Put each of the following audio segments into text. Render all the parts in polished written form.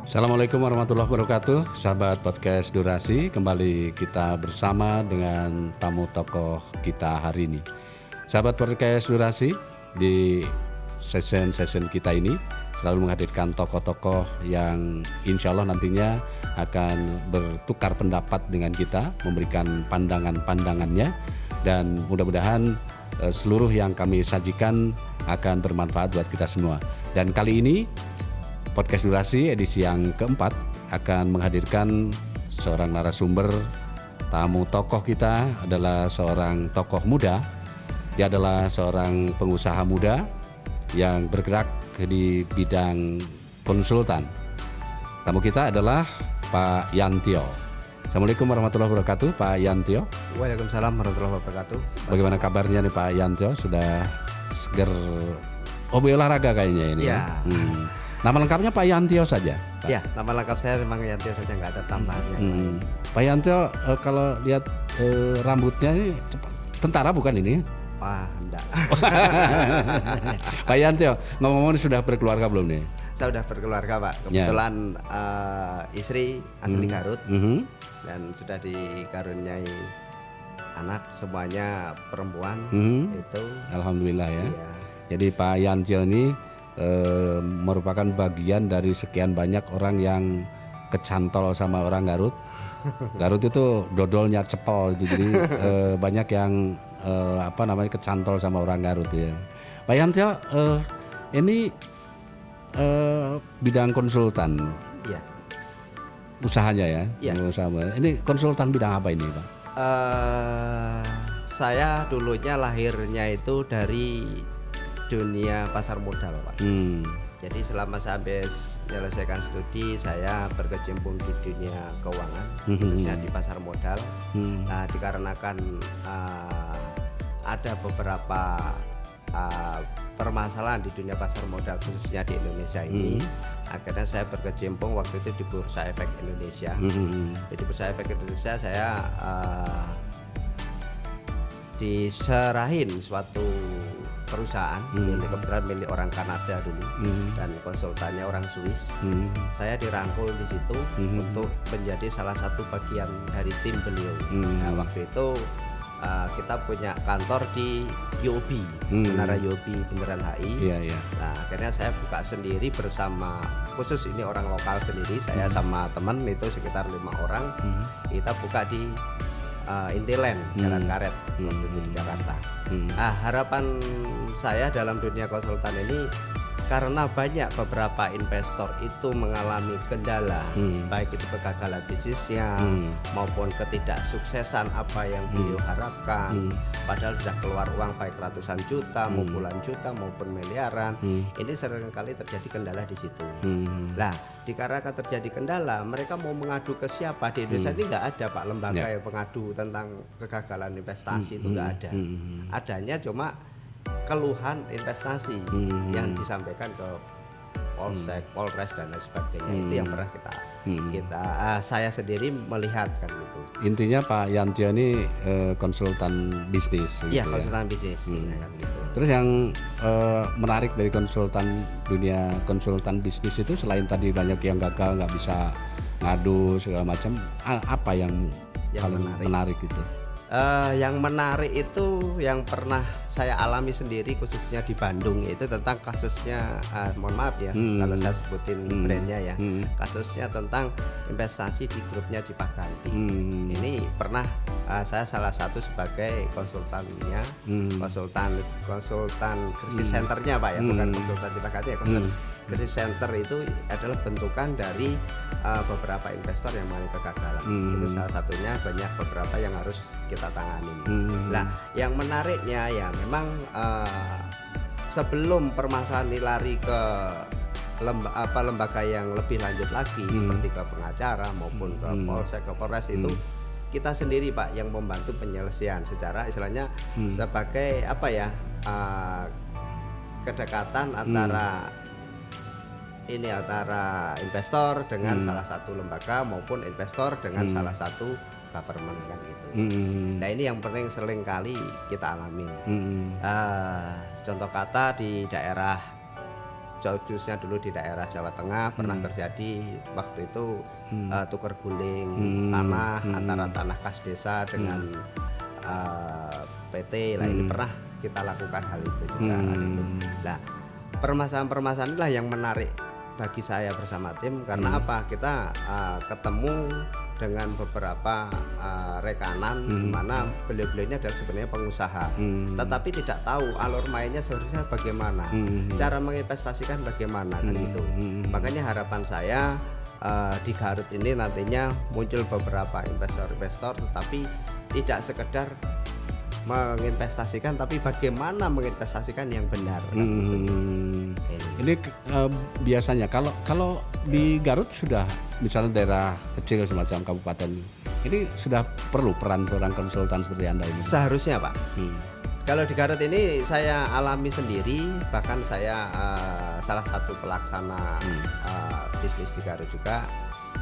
Assalamualaikum warahmatullahi wabarakatuh. Sahabat podcast Durasi, kembali kita bersama dengan tamu tokoh kita hari ini. Sahabat podcast Durasi, di session kita ini selalu menghadirkan tokoh-tokoh yang insya Allah nantinya akan bertukar pendapat dengan kita, memberikan pandangan-pandangannya, dan mudah-mudahan seluruh yang kami sajikan akan bermanfaat buat kita semua. Dan kali ini Podcast Durasi edisi yang keempat akan menghadirkan seorang narasumber. Tamu tokoh kita adalah seorang tokoh muda. Dia adalah seorang pengusaha muda yang bergerak di bidang konsultan. Tamu kita adalah Pak Yantio. Assalamualaikum warahmatullahi wabarakatuh, Pak Yantio. Waalaikumsalam warahmatullahi wabarakatuh. Bagaimana kabarnya nih Pak Yantio? Sudah seger hobi olahraga kayaknya ini. Ya. Nama lengkapnya Pak Yantio saja, Pak? Ya, nama lengkap saya memang Yantio saja, nggak ada tambahannya. Pak Yantio, kalau lihat rambutnya ini tentara bukan ini? Wah, enggak. Pak Yantio, ngomong-ngomong sudah berkeluarga belum nih? Saya sudah berkeluarga, Pak. Kebetulan istri asli Garut dan sudah dikaruniai anak, semuanya perempuan. Itu. Alhamdulillah ya. Iya. Jadi Pak Yantio ini merupakan bagian dari sekian banyak orang yang kecantol sama orang Garut. Garut itu dodolnya cepol, jadi banyak yang kecantol sama orang Garut ya. Pak Yantio, ini bidang konsultan, Iya. usahanya ya. Iya. Usaha. Ini konsultan bidang apa ini, Pak? Saya dulunya lahirnya itu dari dunia pasar modal, Pak. Jadi selama saya habis menyelesaikan studi, saya berkecimpung di dunia keuangan, khususnya di pasar modal. Nah, dikarenakan ada beberapa permasalahan di dunia pasar modal, khususnya di Indonesia ini, akhirnya saya berkecimpung waktu itu di Bursa Efek Indonesia. Di Bursa Efek Indonesia saya diserahin suatu perusahaan, ini kebetulan milik orang Kanada dulu, dan konsultannya orang Swiss. Saya dirangkul di situ untuk menjadi salah satu bagian dari tim beliau. Nah, waktu itu kita punya kantor di UOB, Menara UOB Bundaran HI. Nah, akhirnya saya buka sendiri bersama, khusus ini orang lokal sendiri, saya sama teman itu sekitar 5 orang. Kita buka di Intiland, Jalan Karet, waktu itu di Jakarta. Harapan saya dalam dunia konsultan ini, karena banyak beberapa investor itu mengalami kendala, baik itu kegagalan bisnisnya maupun ketidaksuksesan apa yang beliau harapkan, padahal sudah keluar uang baik ratusan juta, mau puluhan juta maupun miliaran. Ini seringkali terjadi kendala di situ. Nah, dikarenakan terjadi kendala, mereka mau mengadu ke siapa? Di Indonesia ini nggak ada, Pak, lembaga yang pengadu tentang kegagalan investasi, itu nggak ada. Adanya cuma keluhan investasi yang disampaikan ke Polsek, Polres dan lain sebagainya. Itu yang pernah saya sendiri melihat kan itu. Intinya Pak Yantio ini konsultan bisnis. Iya, konsultan bisnis. Kan gitu. Terus yang menarik dari dunia konsultan bisnis itu, selain tadi banyak yang gagal nggak bisa ngadu segala macam, apa yang paling menarik itu? Yang menarik itu yang pernah saya alami sendiri, khususnya di Bandung, itu tentang kasusnya, mohon maaf ya kalau saya sebutin brandnya ya, kasusnya tentang investasi di grupnya Cipaganti. Ini pernah saya salah satu sebagai konsultannya, konsultan krisis centernya, Pak ya, bukan konsultan Cipaganti ya, konsultan krisis center itu adalah bentukan dari beberapa investor yang mengalami kegagalan. Itu salah satunya, banyak beberapa yang harus kita tangani. Nah, yang menariknya ya memang sebelum permasalahan ini lari ke lembaga yang lebih lanjut lagi, seperti ke pengacara maupun ke Polsek, ke Polres, itu kita sendiri, Pak, yang membantu penyelesaian secara istilahnya sebagai kedekatan antara investor dengan salah satu lembaga maupun investor dengan salah satu government kan gitu. Nah, ini yang paling sering kali kita alami. Contoh kata di daerah khususnya dulu di daerah Jawa Tengah pernah terjadi waktu itu tukar guling tanah antara tanah kas desa dengan PT lah, ini pernah kita lakukan hal itu juga. Nah, permasalahan-permasalahan inilah yang menarik bagi saya bersama tim, karena apa, kita ketemu dengan beberapa rekanan di mana beliau-beliau ini adalah sebenarnya pengusaha, tetapi tidak tahu alur mainnya sebenarnya bagaimana, cara menginvestasikan bagaimana kan itu. Makanya harapan saya di Garut ini nantinya muncul beberapa investor-investor, tetapi tidak sekedar menginvestasikan, tapi bagaimana menginvestasikan yang benar. Ini biasanya kalau di Garut sudah misalnya daerah kecil semacam kabupaten ini sudah perlu peran seorang konsultan seperti Anda ini. Seharusnya Pak. Kalau di Garut ini saya alami sendiri, bahkan saya salah satu pelaksana bisnis di Garut juga.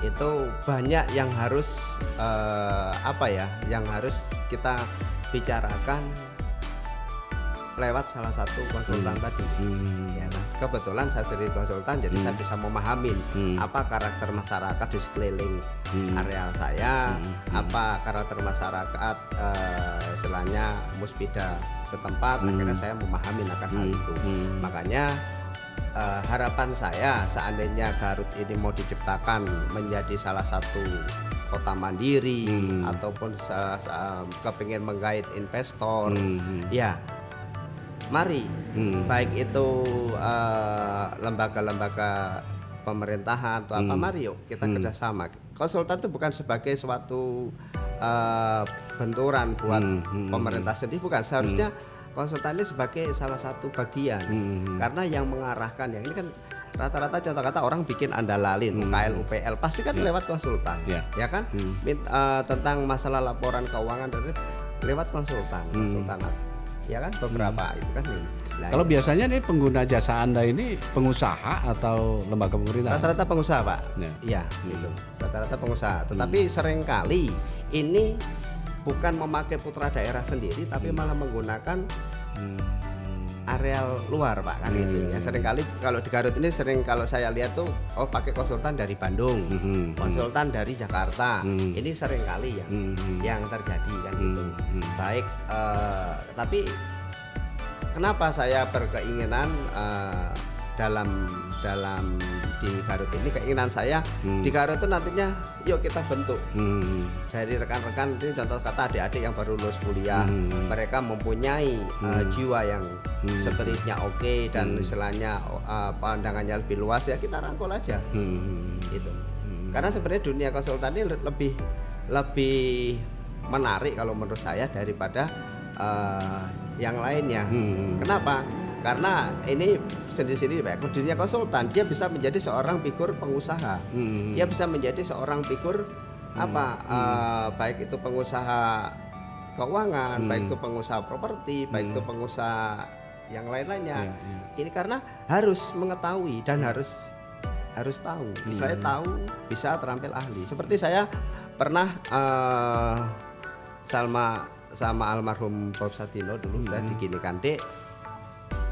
Itu banyak yang harus yang harus kita bicarakan lewat salah satu konsultan tadi. Ya, nah, kebetulan saya sendiri konsultan, jadi saya bisa memahamin apa karakter masyarakat di sekeliling areal saya, apa karakter masyarakat istilahnya muspida setempat. Akhirnya saya memahami akan hal itu. Makanya harapan saya seandainya Garut ini mau diciptakan menjadi salah satu kota mandiri ataupun kepingin menggait investor, ya mari, baik itu lembaga-lembaga pemerintahan atau apa, mari yuk kita kerjasama. Konsultan itu bukan sebagai suatu benturan buat pemerintah sendiri, bukan. Seharusnya konsultan ini sebagai salah satu bagian, karena yang mengarahkan, yang ini kan rata-rata contoh kata orang bikin andalalin UKL UPL pasti kan lewat konsultan, ya kan, tentang masalah laporan keuangan dari lewat konsultan, ya kan, beberapa itu kan. Nah, kalau biasanya nih pengguna jasa Anda ini pengusaha atau lembaga pemerintah? Rata-rata pengusaha Pak, ya itu rata-rata pengusaha, tetapi seringkali ini bukan memakai putra daerah sendiri, tapi malah menggunakan areal luar Pak, kan itu. Ya seringkali kalau di Garut ini sering kalau saya lihat tuh pakai konsultan dari Bandung, konsultan dari Jakarta. Ini seringkali yang terjadi kan itu. Baik, tapi kenapa saya berkeinginan dalam di Garut ini, keinginan saya di Garut itu nantinya yuk kita bentuk dari rekan-rekan ini, contoh kata adik-adik yang baru lulus kuliah, mereka mempunyai jiwa yang spiritnya oke, dan istilahnya pandangannya lebih luas, ya kita rangkul aja itu. Karena sebenarnya dunia konsultan ini lebih menarik kalau menurut saya daripada yang lainnya. Kenapa? Karena ini sendiri-sendiri Pak, dunia konsultan dia bisa menjadi seorang figur pengusaha, dia bisa menjadi seorang figur baik itu pengusaha keuangan, baik itu pengusaha properti, baik itu pengusaha yang lain-lainnya. Ini karena harus mengetahui dan harus tahu. Misalnya tahu bisa terampil ahli. Seperti saya pernah sama almarhum Prof Satino dulu diginikan, Dek,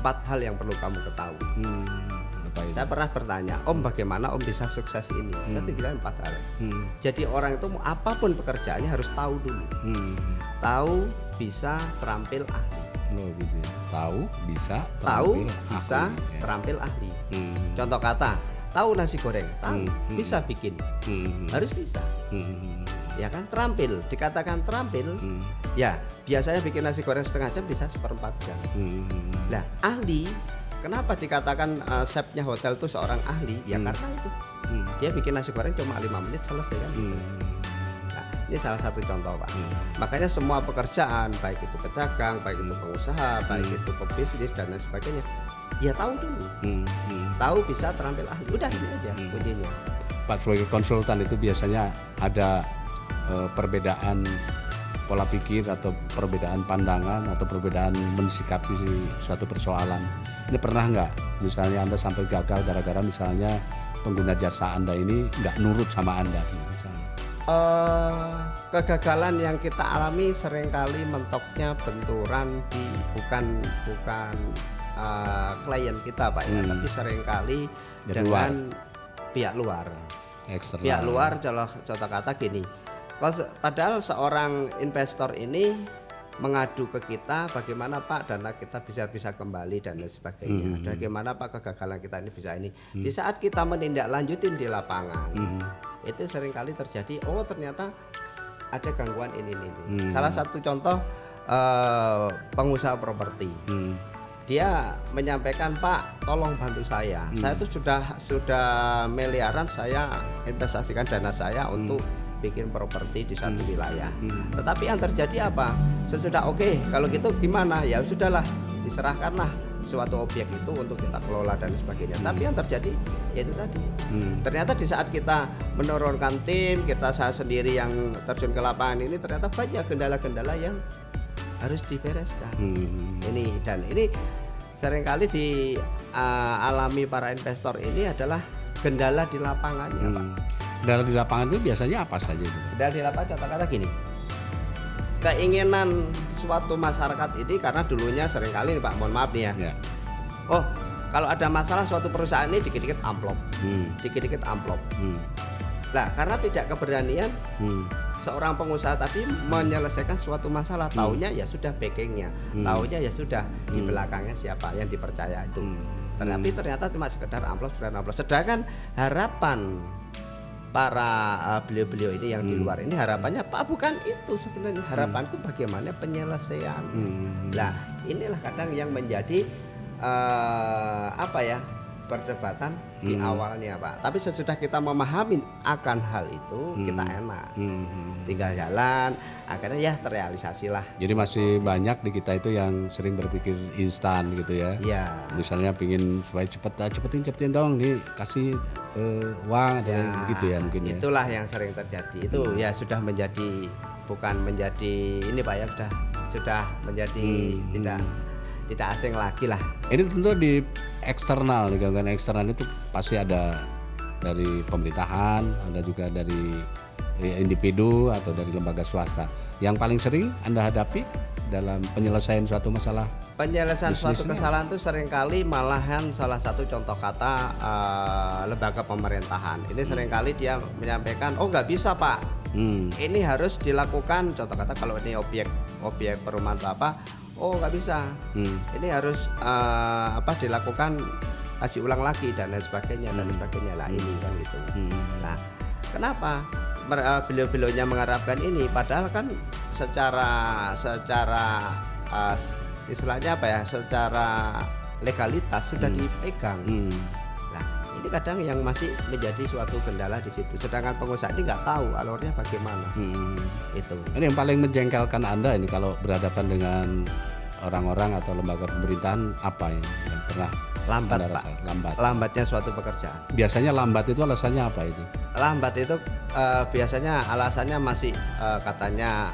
4 hal yang perlu kamu ketahui. Saya pernah bertanya, Om bagaimana Om bisa sukses ini? Saya bilang 4 hal. Jadi orang itu apapun pekerjaannya harus tahu dulu. Tahu, bisa, terampil, ahli. Gitu ya. Tahu, bisa, terampil, ahli. Contoh kata, tahu nasi goreng, tahu, bisa bikin, harus bisa. Ya kan, terampil, dikatakan terampil, ya biasanya bikin nasi goreng setengah jam bisa 1/4 jam. Nah, ahli, kenapa dikatakan chefnya hotel itu seorang ahli? Ya karena itu, dia bikin nasi goreng cuma 5 menit selesai kan. Nah, ini salah satu contoh Pak. Makanya semua pekerjaan, baik itu pedagang, baik itu pengusaha, baik itu pebisnis dan lain sebagainya, ya tahu dulu, tahu, bisa, terampil, ahli. Udah ini aja kuncinya. Pak, sebagai konsultan itu biasanya ada perbedaan pola pikir atau perbedaan pandangan atau perbedaan mensikapi suatu persoalan. Ini pernah nggak misalnya Anda sampai gagal gara-gara misalnya pengguna jasa Anda ini nggak nurut sama Anda misalnya? Kegagalan yang kita alami seringkali mentoknya benturan di bukan klien kita Pak ya, tapi seringkali Dari dengan pihak luar. Eksternal. Pihak luar contoh kata gini. Padahal seorang investor ini mengadu ke kita bagaimana Pak dana kita bisa kembali dan lain sebagainya. Bagaimana Pak kegagalan kita ini bisa ini. Di saat kita menindaklanjutin di lapangan, itu seringkali terjadi ternyata ada gangguan ini. Salah satu contoh pengusaha properti. Dia menyampaikan, Pak, tolong bantu saya. Saya tuh sudah miliaran saya investasikan dana saya untuk bikin properti di satu wilayah. Tetapi yang terjadi apa? Sesudah kalau gitu gimana? Ya sudahlah, diserahkanlah suatu objek itu untuk kita kelola dan sebagainya. Tapi yang terjadi ya itu tadi. Ternyata di saat kita menurunkan tim, saya sendiri yang terjun ke lapangan ini, ternyata banyak kendala-kendala yang harus dibereskan. Ini seringkali dialami para investor ini adalah kendala di lapangannya, Pak. Kendala di lapangan itu biasanya apa saja itu? Kendala di lapangan contoh kata gini. Keinginan suatu masyarakat ini karena dulunya seringkali nih Pak, mohon maaf nih ya. Kalau ada masalah suatu perusahaan ini dikit-dikit amplop. Dikit-dikit amplop. Nah, karena tidak keberanian seorang pengusaha tadi menyelesaikan suatu masalah, taunya ya sudah backingnya, taunya ya sudah di belakangnya siapa yang dipercaya itu. Tapi ternyata cuma sekedar amplop. Sedangkan harapan para beliau-beliau ini yang di luar ini harapannya, Pak, bukan itu sebenarnya, harapanku bagaimana penyelesaian. Nah, inilah kadang yang menjadi perdebatan di awalnya, Pak. Tapi sesudah kita memahami akan hal itu, kita enak, tinggal jalan, akhirnya ya terrealisasi lah. Jadi masih banyak di kita itu yang sering berpikir instan gitu ya. Iya. Misalnya pingin supaya cepetin dong, nih kasih uang atau begitu ya mungkin ya. Itulah yang sering terjadi. Itu ya sudah menjadi bukan menjadi ini Pak ya, sudah menjadi tidak asing lagi lah. Ini tentu di eksternal, di gangguan eksternal itu pasti ada dari pemerintahan, ada juga dari individu atau dari lembaga swasta. Yang paling sering Anda hadapi dalam penyelesaian suatu masalah? Penyelesaian suatu kesalahan itu seringkali malahan salah satu contoh kata lembaga pemerintahan. Ini seringkali dia menyampaikan, nggak bisa Pak. Ini harus dilakukan, contoh kata kalau ini objek perumahan atau apa, nggak bisa. Ini harus dilakukan kaji ulang lagi dan lain sebagainya lah ini kan gitu. Nah, kenapa beliau-beliaunya mengharapkan ini? Padahal kan secara istilahnya secara legalitas sudah dipegang. Nah, ini kadang yang masih menjadi suatu kendala di situ. Sedangkan pengusaha ini nggak tahu alurnya bagaimana. Itu. Ini yang paling menjengkelkan Anda ini kalau berhadapan dengan orang-orang atau lembaga pemerintahan, apa yang pernah lambat, Anda Pak. Lambat. Lambatnya suatu pekerjaan. Biasanya lambat itu alasannya apa itu? Lambat itu biasanya alasannya masih katanya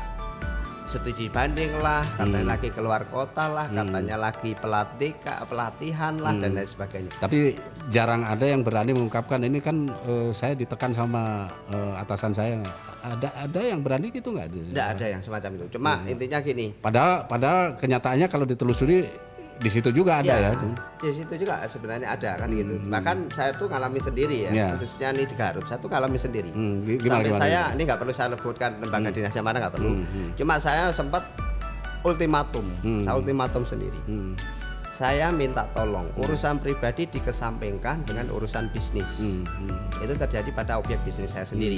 studi banding lah, katanya lagi keluar kota lah, katanya lagi pelatihan lah dan lain sebagainya. Tapi jarang ada yang berani mengungkapkan ini kan saya ditekan sama atasan saya. Ada yang berani gitu nggak? Nggak ada yang semacam itu. Cuma intinya gini. Padahal kenyataannya kalau ditelusuri di situ juga ada ya. Di situ juga sebenarnya ada kan gitu. Bahkan saya tuh ngalami sendiri ya, khususnya nih di Garut. Saya tuh ngalami sendiri. Sampai saya ini nggak perlu saya sebutkan lembaga dinasnya mana, nggak perlu. Cuma saya sempat ultimatum, saya ultimatum sendiri. Saya minta tolong urusan pribadi dikesampingkan dengan urusan bisnis. Itu terjadi pada objek bisnis saya sendiri,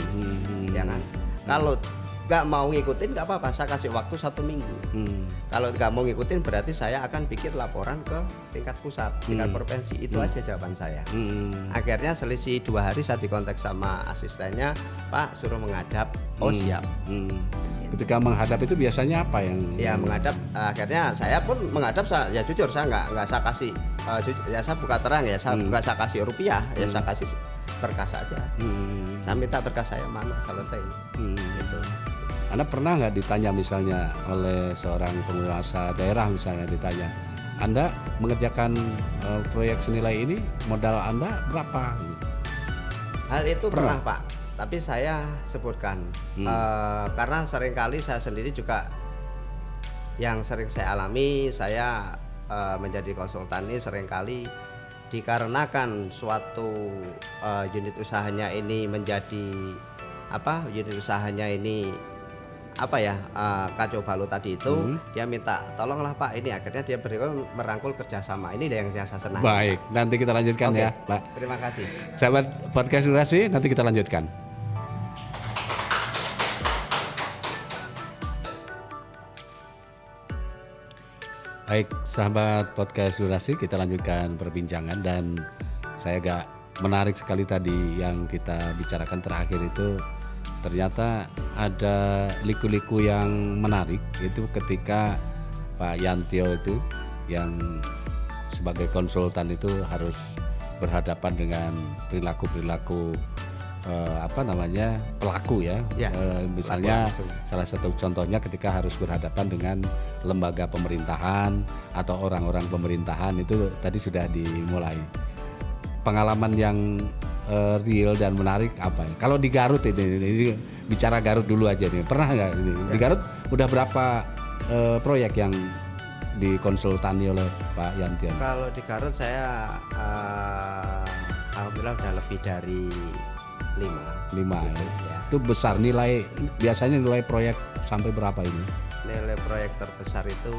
ya kan. Kalau nggak mau ngikutin nggak apa-apa, saya kasih waktu 1 minggu. Kalau nggak mau ngikutin berarti saya akan bikin laporan ke tingkat pusat, tingkat provinsi. Itu aja jawaban saya. Akhirnya selisih 2 hari saya dikontak sama asistennya, Pak suruh menghadap. Siap. Ketika menghadap itu biasanya apa yang? Ya menghadap, akhirnya saya pun menghadap. Ya jujur saya nggak saya kasih, ya saya buka terang ya, saya nggak saya kasih rupiah, ya saya kasih berkas aja. Saya minta berkas saya mana, selesai. Gitu. Anda pernah nggak ditanya misalnya oleh seorang penguasa daerah misalnya ditanya, Anda mengerjakan proyek senilai ini, modal Anda berapa? Hal itu pernah Pak, tapi saya sebutkan karena seringkali saya sendiri juga yang sering saya alami, saya menjadi konsultan ini seringkali dikarenakan suatu unit usahanya ini menjadi unit usahanya ini kacau balau tadi itu, dia minta tolonglah Pak ini, akhirnya dia merangkul kerjasama. Ini yang saya senang. Baik, nanti kita lanjutkan ya Pak. Terima kasih. Sahabat podcast Durasi, nanti kita lanjutkan. Baik, sahabat podcast Durasi, kita lanjutkan perbincangan, dan saya agak menarik sekali tadi yang kita bicarakan terakhir itu. Ternyata ada liku-liku yang menarik, itu ketika Pak Yantio itu yang sebagai konsultan itu harus berhadapan dengan perilaku-perilaku pelaku ya. Misalnya salah satu contohnya ketika harus berhadapan dengan lembaga pemerintahan atau orang-orang pemerintahan, itu tadi sudah dimulai. Pengalaman yang real dan menarik apa ya? Kalau di Garut ini bicara Garut dulu aja nih. Pernah nggak di Garut udah berapa proyek yang dikonsultani oleh Pak Yantio? Kalau di Garut saya alhamdulillah udah lebih dari 5 gitu, ya. Itu besar biasanya nilai proyek sampai berapa ini? Nilai proyek terbesar itu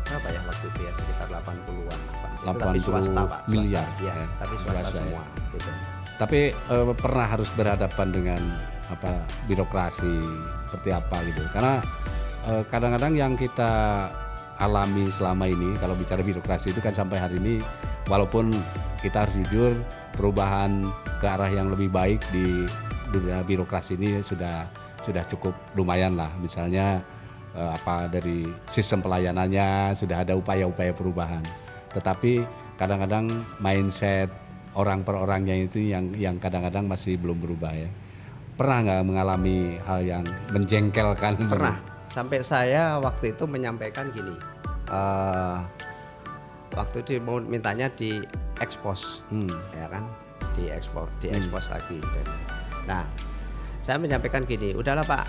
berapa ya waktu itu ya, sekitar 80-an Pak. 80 tapi swasta Pak, miliar ya, tapi swasta semua gitu. Tapi pernah harus berhadapan dengan birokrasi seperti apa gitu, karena kadang-kadang yang kita alami selama ini kalau bicara birokrasi itu kan sampai hari ini, walaupun kita harus jujur, perubahan ke arah yang lebih baik di dunia birokrasi ini sudah cukup lumayan lah. Misalnya dari sistem pelayanannya sudah ada upaya-upaya perubahan, tetapi kadang-kadang mindset orang per orangnya itu yang kadang-kadang masih belum berubah ya. Pernah nggak mengalami hal yang menjengkelkan? Pernah. Sampai saya waktu itu menyampaikan gini, waktu itu mau mintanya di expose, ya kan, di expose lagi. Nah, saya menyampaikan gini, udahlah Pak,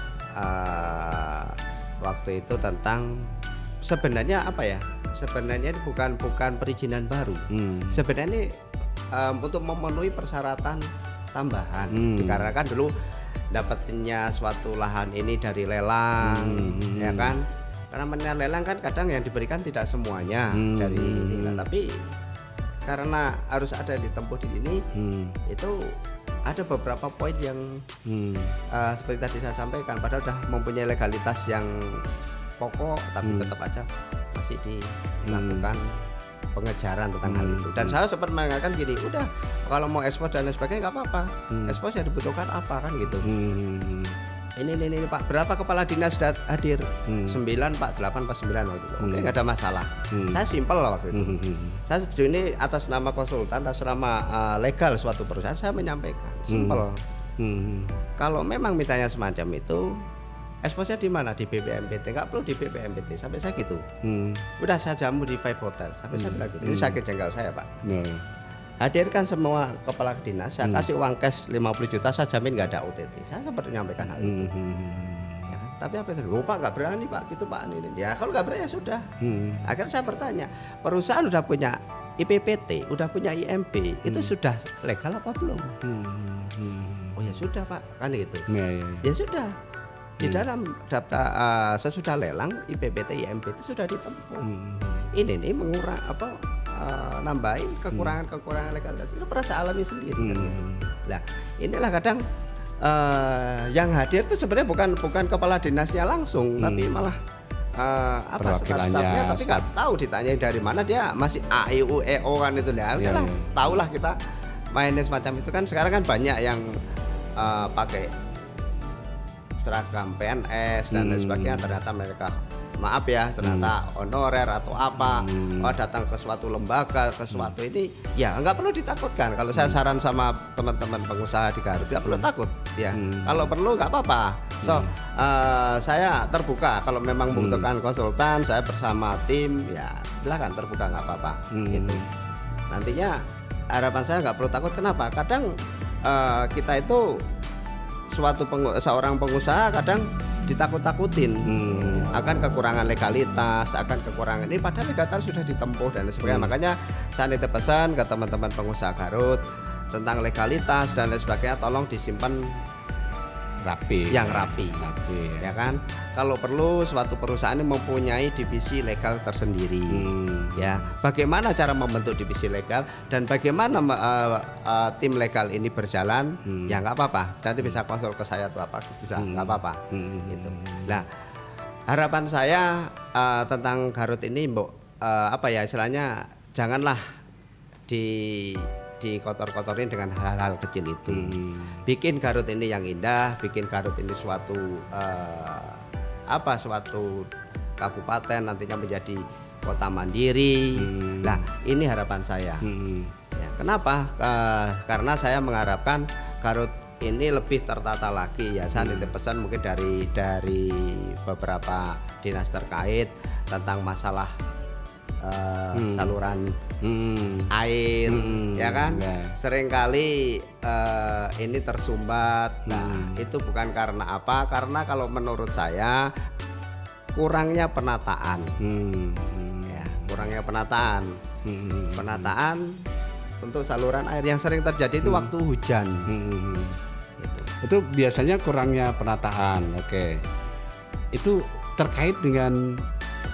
waktu itu tentang sebenarnya sebenarnya ini bukan perizinan baru. Sebenarnya ini untuk memenuhi persyaratan tambahan, dikarenakan dulu dapatnya suatu lahan ini dari lelang, ya kan, karena lelang kan kadang yang diberikan tidak semuanya dari ini, tapi karena harus ada ditempuh di ini, itu ada beberapa poin yang seperti tadi saya sampaikan, padahal sudah mempunyai legalitas yang pokok, tapi tetap aja masih dilakukan pengejaran tentang hal itu. Dan saya sempat mengatakan gini, udah kalau mau ekspor dan lain sebagainya nggak apa-apa, ekspor yang dibutuhkan apa kan gitu. Ini Pak, berapa kepala dinas hadir? 9 Pak, 8 Pak, 9 waktu itu. Oke, nggak ada masalah. Saya simpel lah waktu itu. Saya setuju ini atas nama konsultan, atas nama legal suatu perusahaan, saya menyampaikan simpel. Kalau memang mintanya semacam itu, eksposnya di mana? Di BPMPT, nggak perlu di BPMPT, sampai saya gitu. Udah saya jamu di 5 Hotel, sampai saya bilang gitu. Ini sakit jengkel saya Pak. Hadirkan semua kepala dinas, saya kasih uang cash 50 juta, saya jamin nggak ada OTT. Saya sempat menyampaikan hal itu. Ya kan? Tapi apa itu? Pak nggak berani Pak, gitu Pak ini. Ya kalau nggak berani ya sudah. Akhirnya saya bertanya, perusahaan udah punya IPPT, udah punya IMB, itu sudah legal apa belum? Oh ya sudah Pak, kan gitu. Ya sudah. Di dalam daftar sesudah lelang IPPT IMB itu sudah ditempuh. Ini nih mengurang nambahin kekurangan legalitas, itu pernah saya alami sendiri. Nah, inilah kadang yang hadir itu sebenarnya bukan kepala dinasnya langsung, tapi malah staf-stafnya, tapi nggak tahu ditanyain dari mana, dia masih A I U E O kan itu lah. Udahlah, tahulah kita mainnya semacam itu kan. Sekarang kan banyak yang pakai seragam PNS dan lain sebagainya, ternyata mereka ternyata honorer atau apa, datang ke suatu lembaga, ke suatu ini, ya nggak perlu ditakutkan. Kalau saya saran sama teman-teman pengusaha di Garut, nggak perlu takut, ya. Kalau perlu nggak apa-apa. Saya terbuka kalau memang membutuhkan konsultan, saya bersama tim, ya silakan terbuka, nggak apa-apa. Gitu. Nantinya harapan saya nggak perlu takut. Kenapa? Kadang kita itu seorang pengusaha kadang ditakut-takutin akan kekurangan legalitas, akan kekurangan ini, padahal legalitas sudah ditempuh dan sebagainya. Makanya saya nitip pesan ke teman-teman pengusaha Garut tentang legalitas dan lain sebagainya, tolong disimpan rapi, ya kan. Kalau perlu suatu perusahaan ini mempunyai divisi legal tersendiri, ya. Bagaimana cara membentuk divisi legal dan bagaimana tim legal ini berjalan, ya nggak apa-apa. Nanti bisa konsul ke saya atau apa, bisa nggak apa-apa. Gitu. Nah, harapan saya tentang Garut ini, istilahnya janganlah dikotor-kotorin dengan hal-hal kecil itu. Bikin Garut ini yang indah, bikin Garut ini suatu kabupaten nantinya menjadi kota mandiri. Nah, ini harapan saya. Ya, kenapa? Karena saya mengharapkan Garut ini lebih tertata lagi, ya. Saya nitip pesan mungkin dari beberapa dinas terkait tentang masalah saluran air, ya kan, seringkali ini tersumbat. Nah, itu bukan karena apa? Karena kalau menurut saya kurangnya penataan, ya, kurangnya penataan untuk saluran air yang sering terjadi itu waktu hujan. Itu biasanya kurangnya penataan. Oke. Itu terkait dengan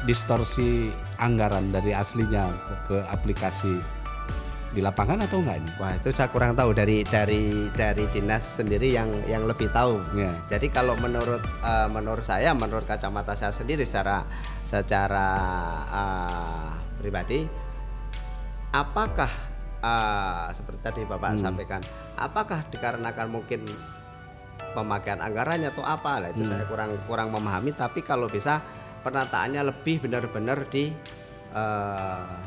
distorsi anggaran dari aslinya ke aplikasi di lapangan atau enggak ini? Wah, itu saya kurang tahu, dari dinas sendiri yang lebih tahu. Ya. Jadi kalau menurut saya, menurut kacamata saya sendiri secara pribadi, apakah seperti tadi Bapak sampaikan, apakah dikarenakan mungkin pemakaian anggarannya atau apa? Lah itu saya kurang memahami, tapi kalau bisa penataannya lebih benar-benar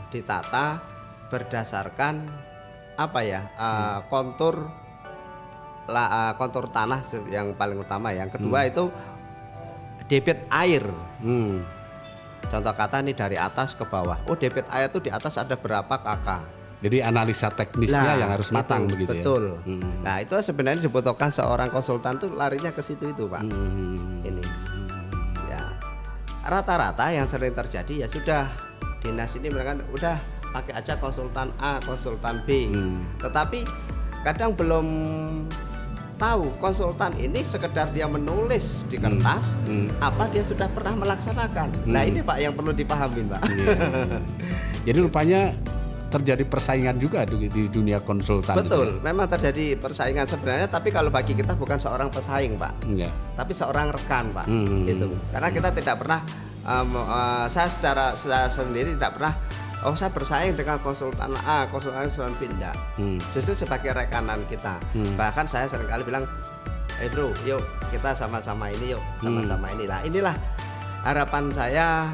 ditata berdasarkan kontur tanah yang paling utama. Yang kedua itu debit air. Contoh kata ini dari atas ke bawah. Oh, debit air itu di atas ada berapa kakak. Jadi analisa teknisnya yang harus matang begitu. Betul. Ya. Nah, itu sebenarnya dibutuhkan seorang konsultan tuh larinya ke situ itu, Pak. Ini. Rata-rata yang sering terjadi ya sudah, dinas ini mereka udah pakai aja konsultan A, konsultan B. Tetapi kadang belum tahu konsultan ini sekedar dia menulis di kertas apa dia sudah pernah melaksanakan. Nah, ini Pak yang perlu dipahami, Pak. Jadi rupanya terjadi persaingan juga di dunia konsultan. Betul, memang terjadi persaingan sebenarnya, tapi kalau bagi kita bukan seorang pesaing, Pak. Tapi seorang rekan, Pak. Itu. Karena kita tidak pernah saya secara sendiri tidak pernah saya bersaing dengan konsultan A, konsultan B, tidak. Justru sebagai rekanan kita. Bahkan saya seringkali bilang, bro, yuk kita sama-sama ini, yuk sama-sama ini. Nah, inilah harapan saya.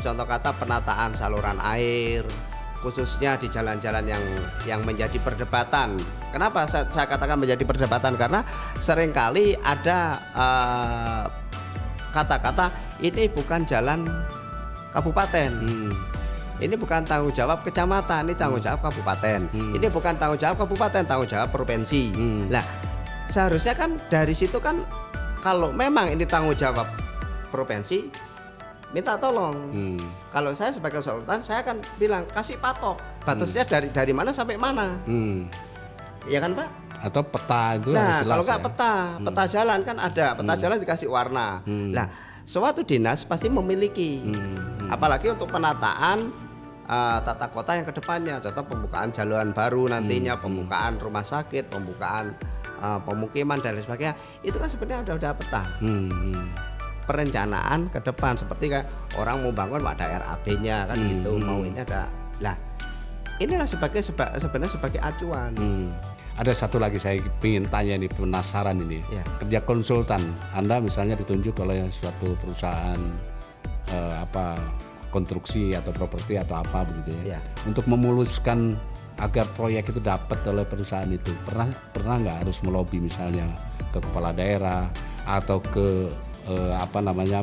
Contoh kata penataan saluran air, khususnya di jalan-jalan yang menjadi perdebatan. Kenapa saya katakan menjadi perdebatan? Karena seringkali ada kata-kata ini bukan jalan kabupaten, ini bukan tanggung jawab kecamatan, ini tanggung jawab kabupaten, ini bukan tanggung jawab kabupaten, tanggung jawab provinsi. Nah, seharusnya kan dari situ kan, kalau memang ini tanggung jawab provinsi, minta tolong. Kalau saya sebagai konsultan, saya akan bilang kasih patok batasnya dari mana sampai mana. Ya kan, Pak? Atau peta itu harus jelas. Kalau nggak peta jalan kan ada, peta jalan dikasih warna. Nah, suatu dinas pasti memiliki. Apalagi untuk penataan tata kota yang kedepannya, contoh pembukaan jalan baru nantinya, pembukaan rumah sakit, pembukaan pemukiman dan lain sebagainya. Itu kan sebenarnya udah peta. Perencanaan ke depan, seperti kayak orang mau bangun ada RAB-nya kan gitu, mau ini ada. Lah, inilah sebenarnya sebagai acuan. Ada satu lagi saya ingin tanya nih, penasaran ini. Kerja konsultan, Anda misalnya ditunjuk oleh suatu perusahaan konstruksi atau properti atau apa begitu ya. Untuk memuluskan agar proyek itu dapat oleh perusahaan itu, pernah nggak harus melobi misalnya ke kepala daerah atau ke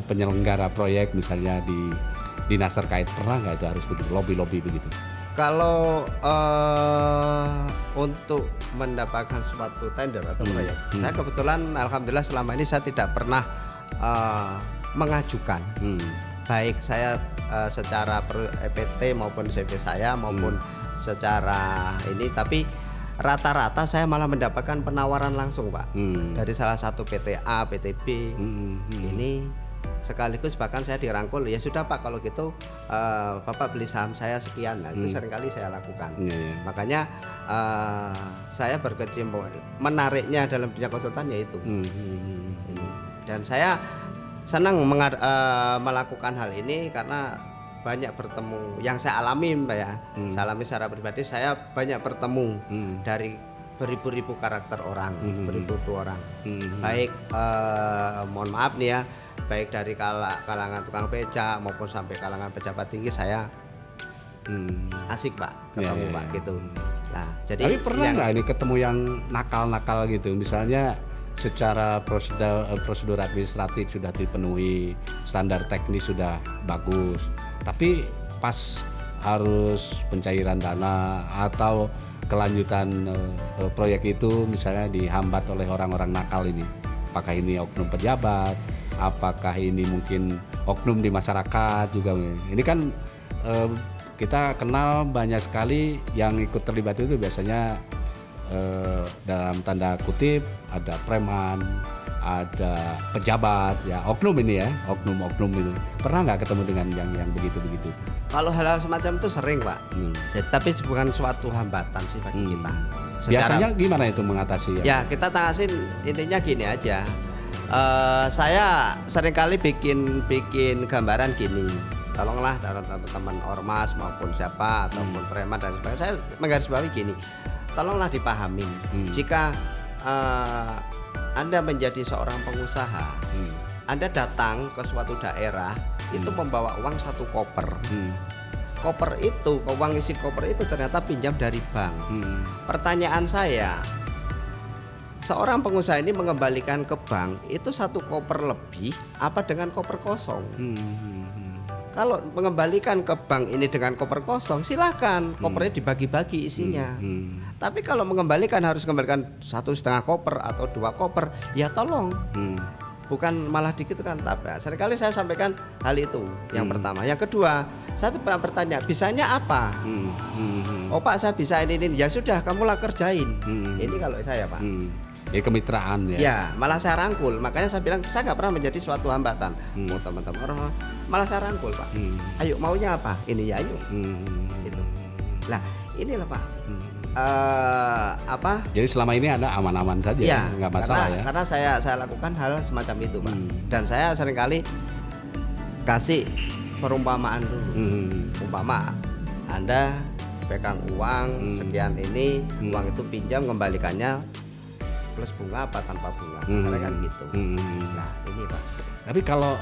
penyelenggara proyek misalnya di dinas terkait, pernah nggak itu harus begitu lobby begitu? Kalau untuk mendapatkan suatu tender atau proyek, saya kebetulan alhamdulillah selama ini saya tidak pernah mengajukan. Baik saya secara EPT maupun CV saya maupun secara ini, tapi rata-rata saya malah mendapatkan penawaran langsung Pak dari salah satu PTA, PTB ini. Sekaligus bahkan saya dirangkul, ya sudah Pak kalau gitu Bapak beli saham saya sekian. Nah, itu seringkali saya lakukan. Makanya saya berkecimpung, menariknya dalam dunia konsultan yaitu dan saya senang melakukan hal ini karena banyak bertemu yang saya alami Mbak ya. Saya alami secara pribadi, saya banyak bertemu dari beribu-ribu karakter orang, beribu-ribu orang. Baik mohon maaf nih ya, baik dari kalangan tukang beca maupun sampai kalangan pejabat tinggi, saya asik Pak ketemu Pak gitu. Nah, jadi tapi pernah nggak ini ketemu yang nakal-nakal gitu, misalnya secara prosedur administratif sudah dipenuhi, standar teknis sudah bagus, tapi pas harus pencairan dana atau kelanjutan proyek itu misalnya dihambat oleh orang-orang nakal ini? Apakah ini oknum pejabat? Apakah ini mungkin oknum di masyarakat juga? Ini kan kita kenal banyak sekali yang ikut terlibat itu biasanya dalam tanda kutip ada preman, ada pejabat ya, oknum ini ya, oknum itu. Pernah nggak ketemu dengan yang begitu-begitu? Kalau hal-hal semacam itu sering Pak. Jadi, tapi bukan suatu hambatan sih bagi kita. Biasanya gimana itu mengatasi? Ya kita tangasin, intinya gini aja. Saya seringkali bikin gambaran gini. Tolonglah teman-teman ormas maupun siapa ataupun preman dan sebagainya. Saya menggarisbawahi gini. Tolonglah dipahamin. Jika Anda menjadi seorang pengusaha, Anda datang ke suatu daerah itu membawa uang satu koper. Koper itu, uang isi koper itu ternyata pinjam dari bank. Pertanyaan saya, seorang pengusaha ini mengembalikan ke bank itu satu koper lebih apa dengan koper kosong? Kalau mengembalikan ke bank ini dengan koper kosong, silahkan kopernya dibagi-bagi isinya. Tapi kalau mengembalikan harus kembalikan 1,5 koper atau 2 koper, ya tolong. Bukan malah dikit kan. Tapi seringkali saya sampaikan hal itu. Yang pertama, yang kedua, saya pernah bertanya, bisanya apa? Oh Pak, saya bisa ini. Ya sudah, kamulah kerjain. Ini kalau saya Pak. Ya kemitraan ya. Ya, malah saya rangkul. Makanya saya bilang saya nggak pernah menjadi suatu hambatan. Mau teman-teman orang malah saya rangkul Pak. Ayo maunya apa? Ini ya ayo. Itu. Nah inilah Pak. Jadi selama ini Anda aman-aman saja, ya, nggak masalah karena saya lakukan hal semacam itu Pak. Dan saya seringkali kasih perumpamaan dulu. Umpama Anda pegang uang sekian ini, uang itu pinjam, kembalikannya plus bunga apa tanpa bunga, misalnya kan gitu. Nah ini Pak. Tapi kalau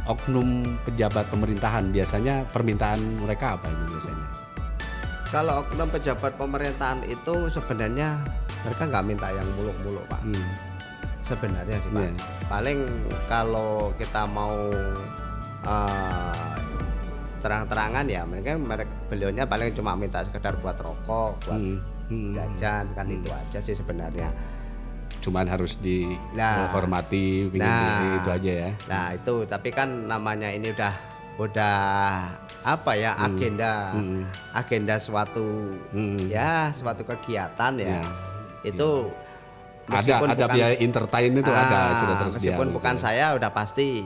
oknum pejabat pemerintahan biasanya permintaan mereka apa ini biasanya? Kalau oknum pejabat pemerintahan itu sebenarnya mereka nggak minta yang muluk-muluk Pak. Sebenarnya sih Pak. Paling kalau kita mau terang-terangan ya beliaunya paling cuma minta sekedar buat rokok, buat jajan, kan itu aja sih sebenarnya. Cuman harus dihormati, itu aja ya. Nah itu, tapi kan namanya ini udah apa ya, agenda suatu suatu kegiatan ya. Itu ada biaya entertain itu ada sudah tersedia. Meskipun bukan saya, udah pasti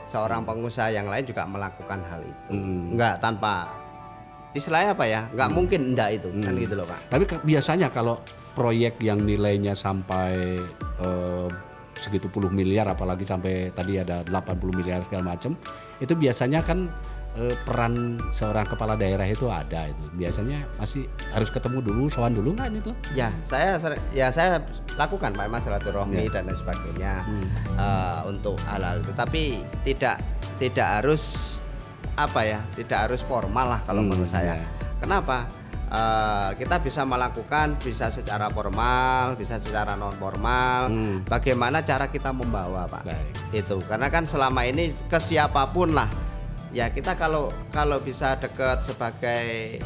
seorang pengusaha yang lain juga melakukan hal itu. Enggak tanpa istilahnya apa ya, enggak mungkin enggak itu kan gitu loh Pak. Tapi biasanya kalau proyek yang nilainya sampai segitu puluh miliar, apalagi sampai tadi ada 80 miliar segala macam, itu biasanya kan peran seorang kepala daerah itu ada itu. Biasanya masih harus ketemu dulu, sowan dulu kan itu? Ya, saya lakukan Pak Mas, silaturahmi dan lain sebagainya untuk hal-hal itu. Tapi tidak harus tidak harus formal lah kalau menurut saya. Kenapa? Kita bisa melakukan, bisa secara formal, bisa secara non formal. Bagaimana cara kita membawa Pak? Itu karena kan selama ini ke siapapun lah ya, kita kalau bisa dekat sebagai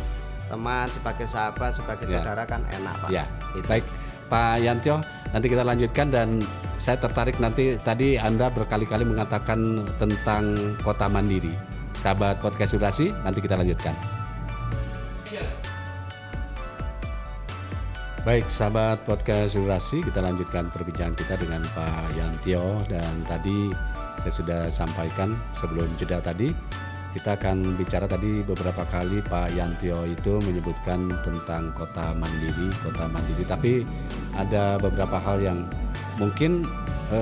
teman, sebagai sahabat, sebagai saudara kan enak Pak. Ya, Itu. baik Pak Yantio, nanti kita lanjutkan. Dan saya tertarik nanti, tadi Anda berkali-kali mengatakan tentang kota mandiri. Sahabat podcast Durasi, nanti kita lanjutkan. Baik, sahabat podcast Durasi, kita lanjutkan perbincangan kita dengan Pak Yantio. Dan tadi saya sudah sampaikan sebelum jeda tadi, kita akan bicara tadi beberapa kali Pak Yantio itu menyebutkan tentang kota mandiri. Tapi ada beberapa hal yang mungkin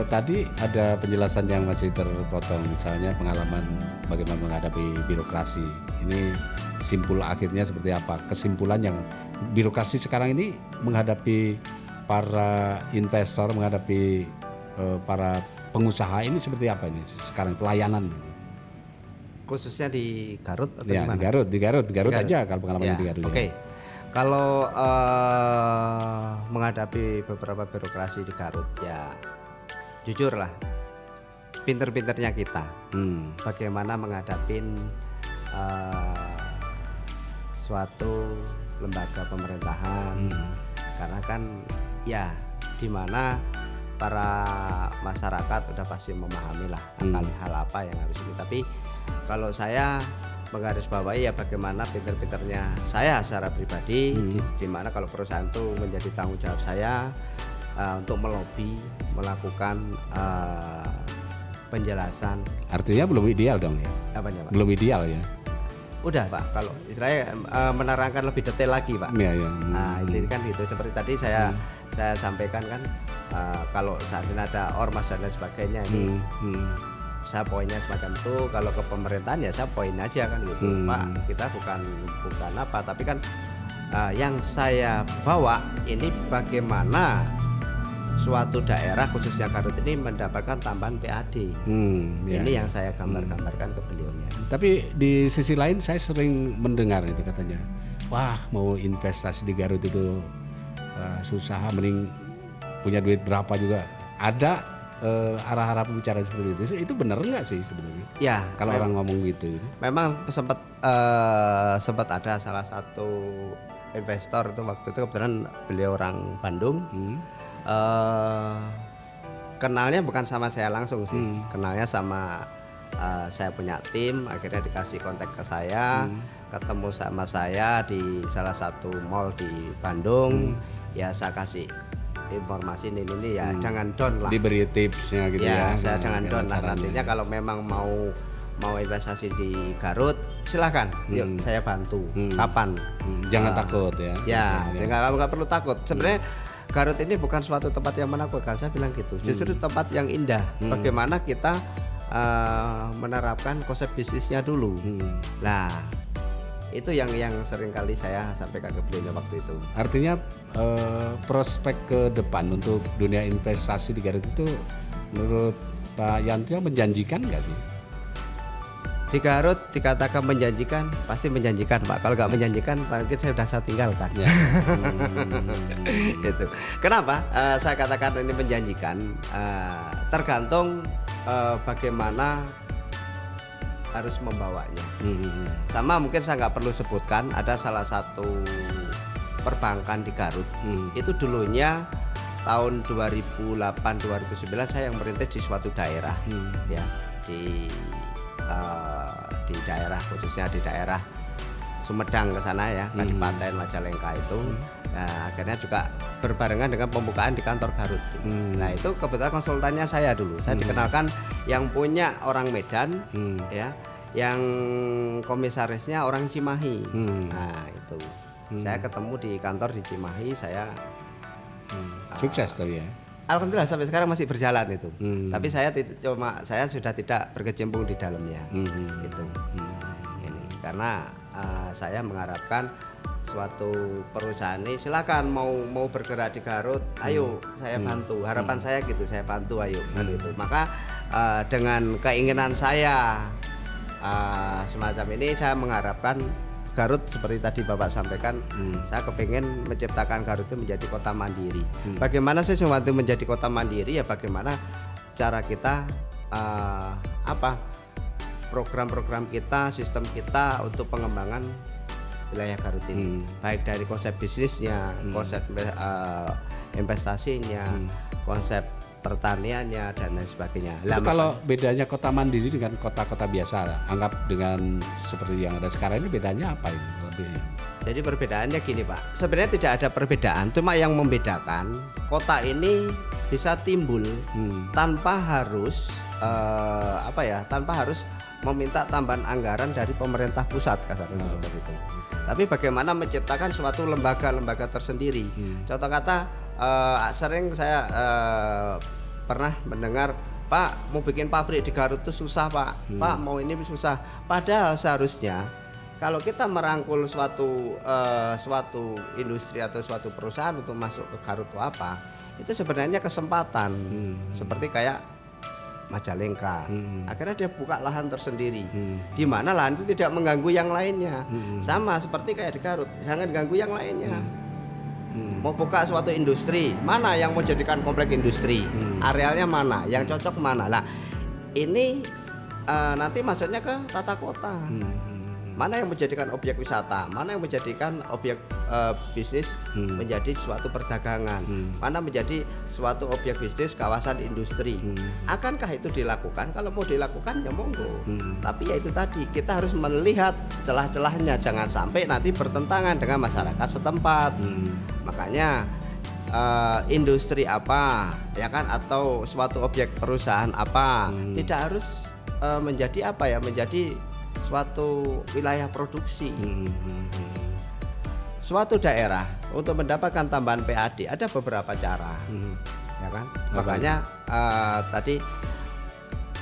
tadi ada penjelasan yang masih terpotong, misalnya pengalaman bagaimana menghadapi birokrasi. Ini simpul akhirnya seperti apa? Kesimpulan yang birokrasi sekarang ini menghadapi para investor, menghadapi para pengusaha ini seperti apa ini sekarang pelayanan? Khususnya di Garut atau ya, gimana? Di Garut aja kalau pengalaman di Garut. Oke. Kalau menghadapi beberapa birokrasi di Garut, ya jujur lah, pinter-pinternya kita bagaimana menghadapi suatu lembaga pemerintahan, karena kan ya di mana para masyarakat udah pasti memahami lah akan hal apa yang harus ini. Tapi kalau saya menggarisbawahi ya bagaimana pinter-pinternya saya secara pribadi, di mana kalau perusahaan itu menjadi tanggung jawab saya untuk melobi, melakukan penjelasan. Artinya belum ideal dong ya? Apanya Pak? Belum ideal ya? Udah Pak, kalau istilahnya menerangkan lebih detail lagi Pak. Ya. Nah itu kan gitu, seperti tadi saya sampaikan kan, kalau saat ini ada ormas dan lain sebagainya ini, saya poinnya semacam itu. Kalau ke pemerintahan ya saya poin aja kan gitu, Pak. Kita bukan apa, tapi kan yang saya bawa ini bagaimana suatu daerah khususnya Garut ini mendapatkan tambahan PAD. Ini yang saya gambarkan ke beliaunya. Tapi di sisi lain saya sering mendengar itu katanya, wah mau investasi di Garut itu susah, mending punya duit berapa juga. Ada arah-arah pembicaraan seperti itu. Itu benar nggak sih sebenarnya? Ya. Kalau orang ngomong gitu. Memang sempat ada salah satu investor itu waktu itu, kebetulan beliau orang Bandung. Kenalnya bukan sama saya langsung sih, kenalnya sama saya punya tim, akhirnya dikasih kontak ke saya, ketemu sama saya di salah satu mall di Bandung. Ya saya kasih informasi ini ya, jangan down lah, diberi tipsnya gitu ya. Saya jangan down lah, nantinya kalau memang mau investasi di Garut silahkan, yuk saya bantu. Kapan? Jangan takut ya. Ya, nggak perlu takut. Sebenarnya Garut ini bukan suatu tempat yang menakutkan, saya bilang gitu. Justru tempat yang indah. Bagaimana kita menerapkan konsep bisnisnya dulu. Nah, itu yang sering kali saya sampaikan ke beliau waktu itu. Artinya prospek ke depan untuk dunia investasi di Garut itu menurut Pak Yantio menjanjikan nggak sih? Di Garut dikatakan menjanjikan, pasti menjanjikan Pak. Kalau nggak menjanjikan, mungkin saya sudah tinggalkan. Ya. Gitu. Kenapa saya katakan ini menjanjikan? Tergantung bagaimana harus membawanya. Sama mungkin saya nggak perlu sebutkan, ada salah satu perbankan di Garut. Itu dulunya tahun 2008-2009 saya yang merintis di suatu daerah, ya di daerah, khususnya di daerah Sumedang ke sana ya, Kabupaten Majalengka itu. Nah, akhirnya juga berbarengan dengan pembukaan di kantor Garut. Nah, itu kebetulan konsultannya saya dulu. Saya dikenalkan yang punya orang Medan, ya, yang komisarisnya orang Cimahi. Nah, itu. Saya ketemu di kantor di Cimahi, saya sukses tuh ya. Alhamdulillah sampai sekarang masih berjalan itu. Tapi saya sudah tidak berkecimpung di dalamnya. Gitu. Ini karena saya mengharapkan suatu perusahaan ini silakan mau bergerak di Garut, ayo saya bantu. Harapan saya gitu, saya bantu, ayo kan itu. Maka dengan keinginan saya semacam ini, saya mengharapkan Garut seperti tadi Bapak sampaikan, saya kepingin menciptakan Garut itu menjadi kota mandiri. Bagaimana sih sesuatu menjadi kota mandiri? Ya bagaimana cara kita program-program kita, sistem kita untuk pengembangan wilayah Garut ini. Baik dari konsep bisnisnya, konsep investasinya, konsep pertaniannya dan lain sebagainya. Itu kalau bedanya kota mandiri dengan kota-kota biasa, anggap dengan seperti yang ada sekarang ini, bedanya apa ini? Jadi perbedaannya gini Pak, sebenarnya tidak ada perbedaan, cuma yang membedakan kota ini bisa timbul tanpa harus tanpa harus meminta tambahan anggaran dari pemerintah pusat kasarnya seperti itu. Tapi bagaimana menciptakan suatu lembaga-lembaga tersendiri. Contoh kata sering saya pernah mendengar, Pak mau bikin pabrik di Garut itu susah Pak, Pak mau ini susah. Padahal seharusnya kalau kita merangkul suatu industri atau suatu perusahaan untuk masuk ke Garut itu apa, itu sebenarnya kesempatan. Seperti kayak Majalengka, akhirnya dia buka lahan tersendiri, di mana lahan itu tidak mengganggu yang lainnya. Sama seperti kayak di Garut, jangan ganggu yang lainnya. Mau buka suatu industri, mana yang mau jadikan komplek industri, arealnya mana, yang cocok mana. Nah ini nanti maksudnya ke tata kota. Mana yang menjadikan objek wisata, mana yang menjadikan objek bisnis menjadi suatu perdagangan, mana menjadi suatu objek bisnis kawasan industri. Akankah itu dilakukan? Kalau mau dilakukan ya monggo. Tapi ya itu tadi, kita harus melihat celah-celahnya, jangan sampai nanti bertentangan dengan masyarakat setempat. Makanya industri apa ya kan, atau suatu objek perusahaan apa tidak harus menjadi apa ya, menjadi suatu wilayah produksi. Suatu daerah untuk mendapatkan tambahan PAD ada beberapa cara, ya kan? Makanya tadi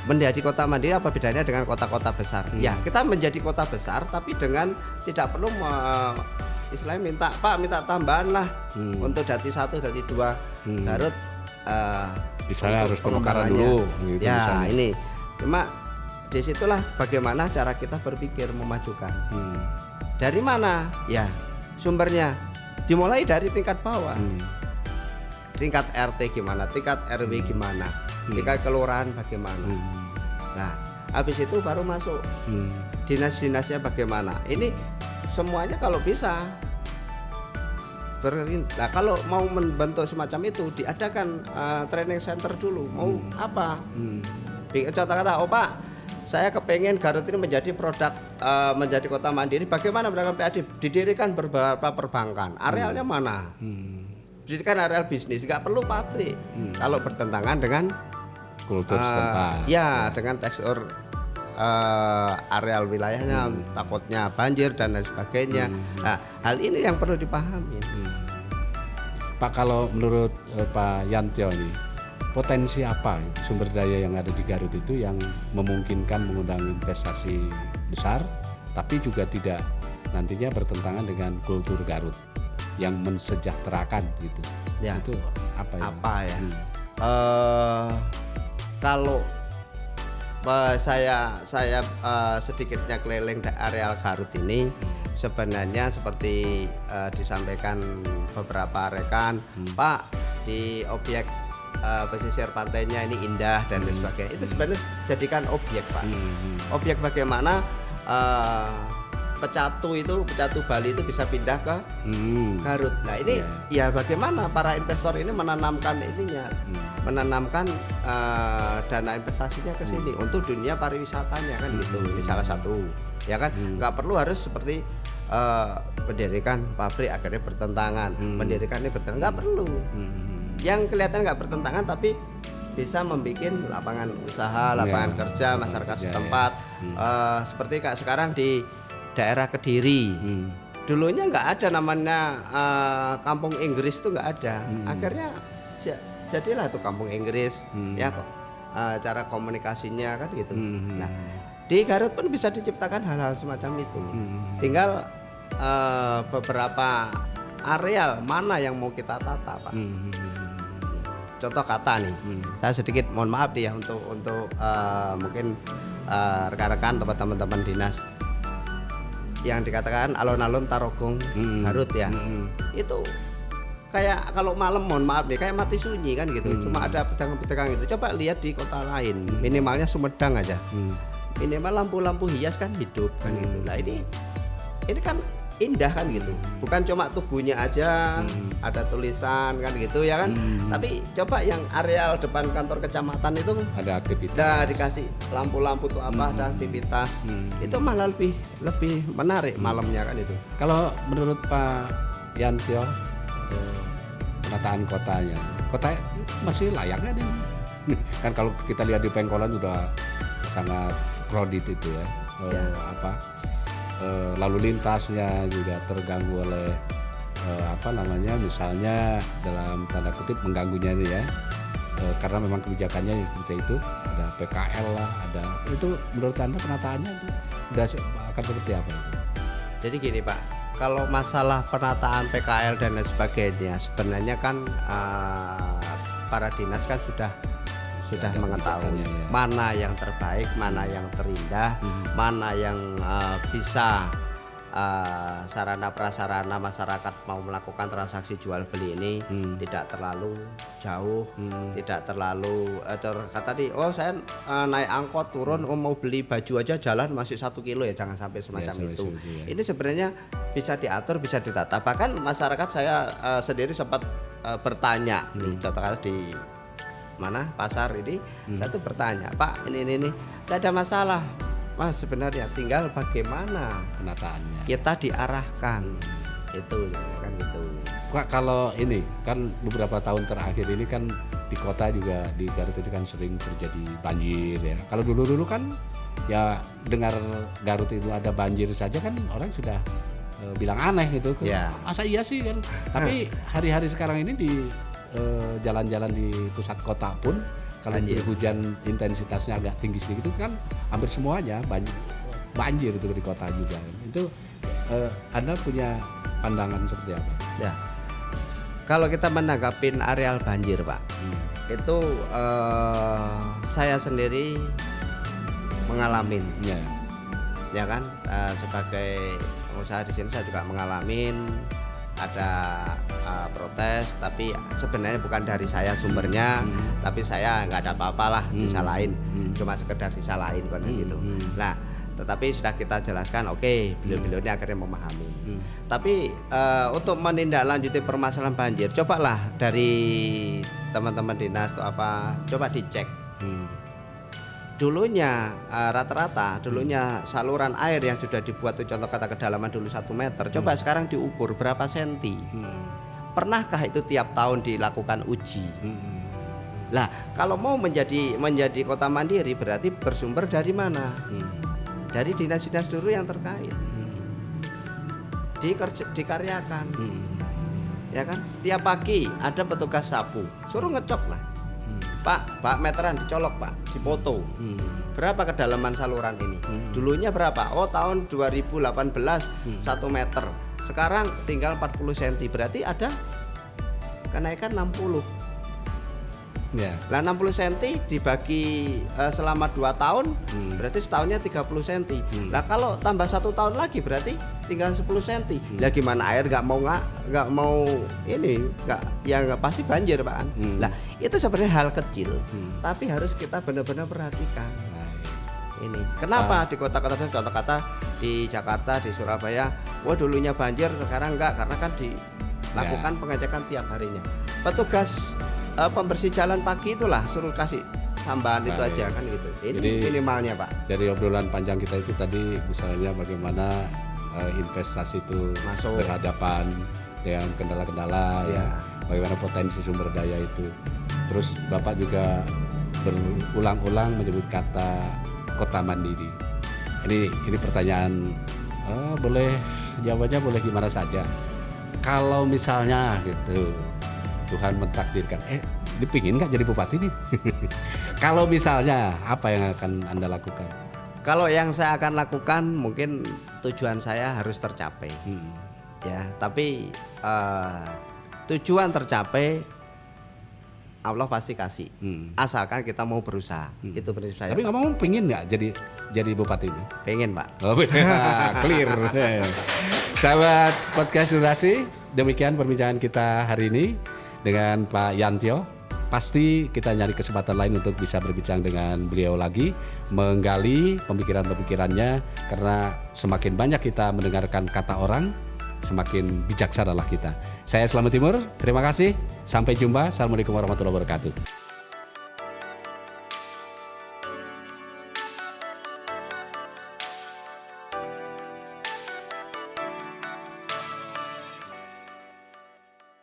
menjadi kota mandiri apa bedanya dengan kota-kota besar? Ya kita menjadi kota besar tapi dengan tidak perlu istilahnya minta tambahan lah untuk dati 1, dati 2 Garut. Misalnya harus pemekaran dulu. Gitu ya misalnya. Ini cuma disitulah bagaimana cara kita berpikir memajukan. Dari mana? Ya sumbernya dimulai dari tingkat bawah. Tingkat RT gimana, tingkat RW gimana, tingkat kelurahan bagaimana. Nah habis itu baru masuk dinas-dinasnya bagaimana. Ini semuanya kalau bisa nah, kalau mau membentuk semacam itu diadakan training center dulu. Mau apa? Contoh kata, oh Pak saya kepengen Garut ini menjadi produk menjadi kota mandiri. Bagaimana mendapatkan PAD? Didirikan beberapa perbankan. Arealnya mana? Didirikan areal bisnis. Nggak perlu pabrik. Kalau bertentangan dengan kultur setempat. Ya dengan tekstur areal wilayahnya, takutnya banjir dan lain sebagainya. Nah, hal ini yang perlu dipahami. Pak, kalau menurut Pak Yantio ini, potensi apa sumber daya yang ada di Garut itu yang memungkinkan mengundang investasi besar tapi juga tidak nantinya bertentangan dengan kultur Garut yang mensejahterakan gitu ya. Itu apa ya? Kalau saya sedikitnya keliling areal Garut ini, sebenarnya seperti disampaikan beberapa rekan, Pak di objek pesisir pantainya ini indah dan lain sebagainya. Itu sebenarnya jadikan objek Pak. Objek bagaimana pecatu Bali itu bisa pindah ke Garut. Nah ini ya bagaimana para investor ini menanamkan menanamkan dana investasinya ke sini untuk dunia pariwisatanya kan gitu. Ini salah satu ya kan. Nggak perlu harus seperti mendirikan pabrik akhirnya bertentangan, mendirikan ini bertentangan, nggak perlu. Yang kelihatan nggak bertentangan tapi bisa membuat lapangan usaha, lapangan kerja masyarakat setempat. Seperti kayak sekarang di daerah Kediri, dulunya nggak ada namanya kampung Inggris tuh nggak ada. Akhirnya jadilah tuh kampung Inggris, ya kok cara komunikasinya kan gitu. Nah di Garut pun bisa diciptakan hal-hal semacam itu. Tinggal beberapa areal mana yang mau kita tata Pak. Contoh kata nih, saya sedikit mohon maaf nih ya untuk mungkin rekan-rekan teman-teman dinas yang dikatakan alun-alun Tarogong Garut ya. Itu kayak kalau malam mohon maaf nih kayak mati sunyi kan gitu. Cuma ada pedagang-pedagang itu. Coba lihat di kota lain, minimalnya Sumedang aja. Minimal lampu-lampu hias kan hidup kan gitu. Nah ini kan indah kan gitu. Bukan cuma tubuhnya aja ada tulisan kan gitu ya kan. Tapi coba yang areal depan kantor kecamatan itu ada aktivitas. Nah, dikasih lampu-lampu tuh apa ada aktivitas. Itu malah lebih menarik malamnya kan itu. Kalau menurut Pak Yantio, penataan kotanya, kota masih layak nggak nih? Kan kalau kita lihat di Pengkolan sudah sangat crowded itu ya. Lalu lintasnya juga terganggu oleh misalnya dalam tanda kutip mengganggunya ini ya, karena memang kebijakannya seperti itu, ada PKL lah, ada itu. Menurut Anda penataannya itu sudah akan seperti apa itu? Jadi gini Pak, kalau masalah penataan PKL dan lain sebagainya sebenarnya kan para dinas kan sudah mengetahui mana yang terbaik, mana yang terindah, mana yang bisa sarana prasarana masyarakat mau melakukan transaksi jual beli ini tidak terlalu jauh, tidak terlalu tadi saya naik angkot turun mau beli baju aja jalan masih 1 kilo ya, jangan sampai semacam itu. Ini sebenarnya bisa diatur, bisa ditata. Bahkan masyarakat saya sendiri sempat bertanya nih, contohnya di mana pasar ini, saya tuh bertanya, Pak ini nggak ada masalah Mas, sebenarnya tinggal bagaimana penataannya kita diarahkan itu kan gitu. Pak, kalau ini kan beberapa tahun terakhir ini kan di kota juga di Garut itu kan sering terjadi banjir ya. Kalau dulu kan ya dengar Garut itu ada banjir saja kan orang sudah bilang aneh gitu ya. Masa iya sih kan. Tapi hari-hari sekarang ini di jalan-jalan di pusat kota pun kalau hujan intensitasnya agak tinggi sedikit itu kan hampir semuanya banjir itu di kota juga. Itu Anda punya pandangan seperti apa? Ya, kalau kita menanggapin areal banjir Pak, itu saya sendiri mengalamin, ya kan, sebagai pengusaha di sini saya juga mengalamin ada protes, tapi sebenarnya bukan dari saya sumbernya, tapi saya nggak ada apa-apa lah disalahin, cuma sekedar disalahin kan gitu. Nah, tetapi sudah kita jelaskan, oke, beliau-beliau ini akhirnya memahami. Tapi untuk menindaklanjuti permasalahan banjir, cobalah dari teman-teman dinas atau apa, coba dicek. Dulunya rata-rata dulunya saluran air yang sudah dibuat, contoh kata kedalaman dulu 1 meter, coba sekarang diukur berapa senti. Pernahkah itu tiap tahun dilakukan uji? Lah, kalau mau menjadi kota mandiri berarti bersumber dari mana? Dari dinas-dinas dulu yang terkait. Dikaryakan. Ya kan? Tiap pagi ada petugas sapu, suruh ngecok lah. Pak meteran dicolok Pak, dipoto. Berapa kedalaman saluran ini? Dulunya berapa? Oh, tahun 2018 1 meter. Sekarang tinggal 40 cm. Berarti ada kenaikan 60. Ya. Nah, 60 cm dibagi selama 2 tahun, berarti setahunnya 30 cm. Nah, kalau tambah 1 tahun lagi berarti tinggal 10 cm. Lah gimana air nggak mau ini, nggak pasti banjir Pak. Lah, itu sebenarnya hal kecil, tapi harus kita benar-benar perhatikan. Ini kenapa di kota-kota, contoh kata di Jakarta, di Surabaya, wah dulunya banjir sekarang enggak, karena kan dilakukan pengecekan tiap harinya. Petugas pembersih jalan pagi itulah suruh kasih tambahan itu aja kan gitu. Ini jadi, minimalnya Pak. Dari obrolan panjang kita itu tadi misalnya bagaimana investasi itu masuk berhadapan dengan kendala-kendala ya, bagaimana potensi sumber daya itu. Terus Bapak juga berulang-ulang menyebut kata kota mandiri. Ini pertanyaan, boleh jawabannya boleh gimana saja. Kalau misalnya gitu Tuhan mentakdirkan, ini pingin nggak jadi bupati nih? Kalau misalnya apa yang akan Anda lakukan? Kalau yang saya akan lakukan mungkin tujuan saya harus tercapai, ya. Tapi tujuan tercapai Allah pasti kasih, asalkan kita mau berusaha. Itu prinsip saya. Tapi ngomong pingin nggak jadi bupati ini? Pengen Pak. Oh, clear. Sahabat podcast Durasi, demikian perbincangan kita hari ini dengan Pak Yantio. Pasti kita nyari kesempatan lain untuk bisa berbincang dengan beliau lagi, menggali pemikiran-pemikirannya, karena semakin banyak kita mendengarkan kata orang, semakin bijaksanalah kita. Saya Slamet Timur, terima kasih. Sampai jumpa. Assalamualaikum warahmatullahi wabarakatuh.